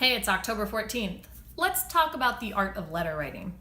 Hey, it's October 14th. Let's talk about the art of letter writing.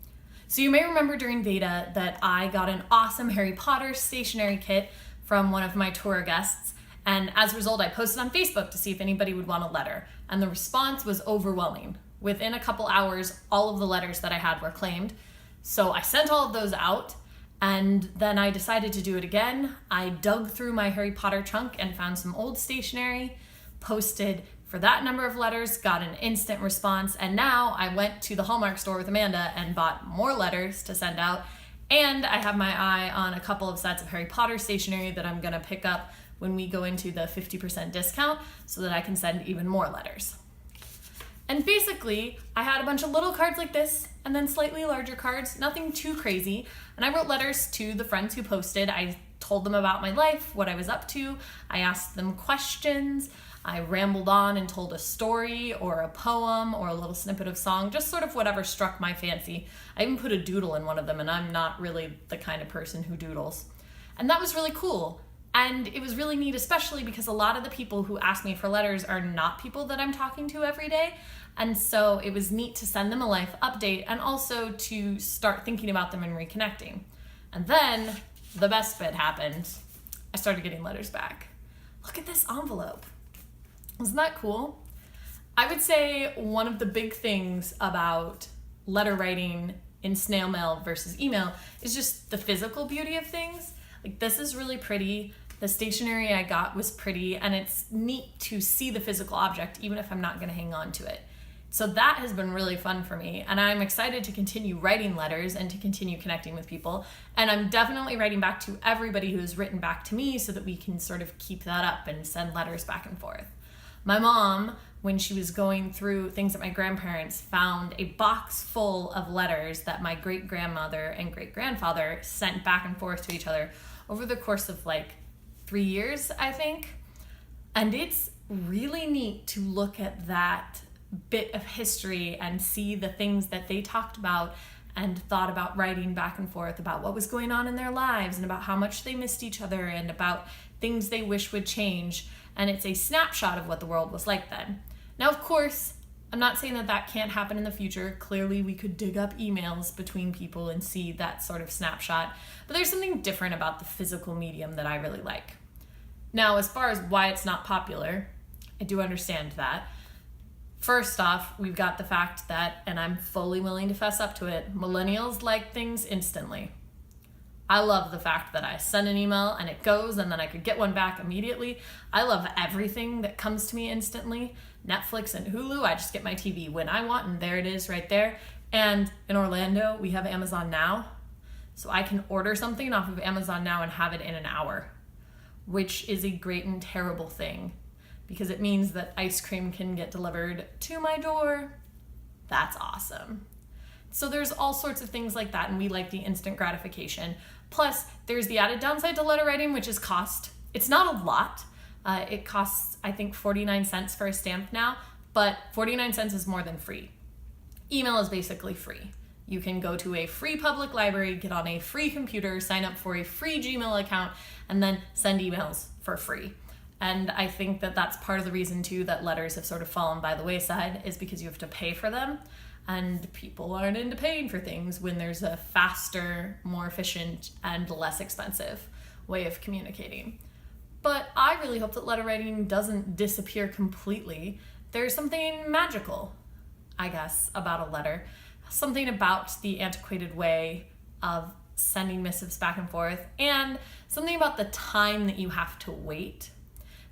So you may remember during beta that I got an awesome Harry Potter stationery kit from one of my tour guests, and as a result I posted on Facebook to see if anybody would want a letter, and the response was overwhelming. Within a couple hours, all of the letters that I had were claimed, so I sent all of those out, and then I decided to do it again. I dug through my Harry Potter trunk and found some old stationery, posted for that number of letters, got an instant response, and now I went to the Hallmark store with Amanda and bought more letters to send out, and I have my eye on a couple of sets of Harry Potter stationery that I'm gonna pick up when we go into the 50% discount so that I can send even more letters. And basically, I had a bunch of little cards like this and then slightly larger cards, nothing too crazy, and I wrote letters to the friends who posted. I told them about my life, what I was up to, I asked them questions, I rambled on and told a story or a poem or a little snippet of song, just sort of whatever struck my fancy. I even put a doodle in one of them, and I'm not really the kind of person who doodles. And that was really cool. And it was really neat, especially because a lot of the people who ask me for letters are not people that I'm talking to every day. And so it was neat to send them a life update and also to start thinking about them and reconnecting. And then the best bit happened. I started getting letters back. Look at this envelope. Isn't that cool? I would say one of the big things about letter writing in snail mail versus email is just the physical beauty of things. Like, this is really pretty. The stationery I got was pretty, and it's neat to see the physical object even if I'm not going to hang on to it. So that has been really fun for me, and I'm excited to continue writing letters and to continue connecting with people. And I'm definitely writing back to everybody who's written back to me so that we can sort of keep that up and send letters back and forth. My mom, when she was going through things at my grandparents', found a box full of letters that my great-grandmother and great-grandfather sent back and forth to each other over the course of like 3 years, I think. And it's really neat to look at that bit of history and see the things that they talked about and thought about writing back and forth about what was going on in their lives and about how much they missed each other and about things they wish would change. And it's a snapshot of what the world was like then. Now, of course, I'm not saying that that can't happen in the future. Clearly, we could dig up emails between people and see that sort of snapshot. But there's something different about the physical medium that I really like. Now, as far as why it's not popular, I do understand that. First off, we've got the fact that, and I'm fully willing to fess up to it, millennials like things instantly. I love the fact that I send an email and it goes and then I could get one back immediately. I love everything that comes to me instantly. Netflix and Hulu, I just get my TV when I want and there it is right there. And in Orlando, we have Amazon Now. So I can order something off of Amazon Now and have it in an hour, which is a great and terrible thing because it means that ice cream can get delivered to my door. That's awesome. So there's all sorts of things like that, and we like the instant gratification. Plus, there's the added downside to letter writing, which is cost. It's not a lot. It costs, I think, 49 cents for a stamp now, but 49 cents is more than free. Email is basically free. You can go to a free public library, get on a free computer, sign up for a free Gmail account, and then send emails for free. And I think that that's part of the reason, too, that letters have sort of fallen by the wayside is because you have to pay for them. And people aren't into paying for things when there's a faster, more efficient, and less expensive way of communicating. But I really hope that letter writing doesn't disappear completely. There's something magical, I guess, about a letter. Something about the antiquated way of sending missives back and forth, and something about the time that you have to wait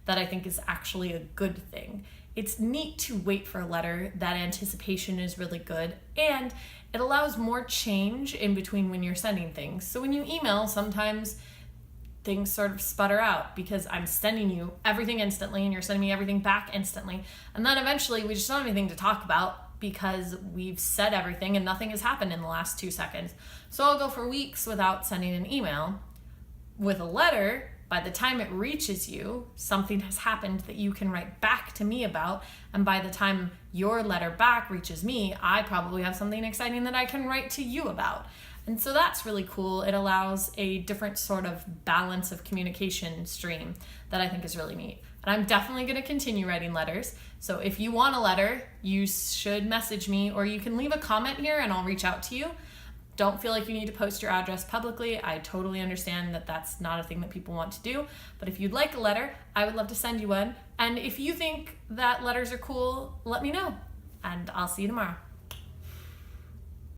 that I think is actually a good thing. It's neat to wait for a letter. That anticipation is really good, and it allows more change in between when you're sending things. So when you email, sometimes things sort of sputter out because I'm sending you everything instantly and you're sending me everything back instantly. And then eventually we just don't have anything to talk about because we've said everything and nothing has happened in the last 2 seconds. So I'll go for weeks without sending an email. With a letter, by the time it reaches you, something has happened that you can write back to me about, and by the time your letter back reaches me, I probably have something exciting that I can write to you about. And so that's really cool. It allows a different sort of balance of communication stream that I think is really neat. And I'm definitely going to continue writing letters. So if you want a letter, you should message me, or you can leave a comment here and I'll reach out to you. Don't feel like you need to post your address publicly. I totally understand that that's not a thing that people want to do. But if you'd like a letter, I would love to send you one. And if you think that letters are cool, let me know. And I'll see you tomorrow.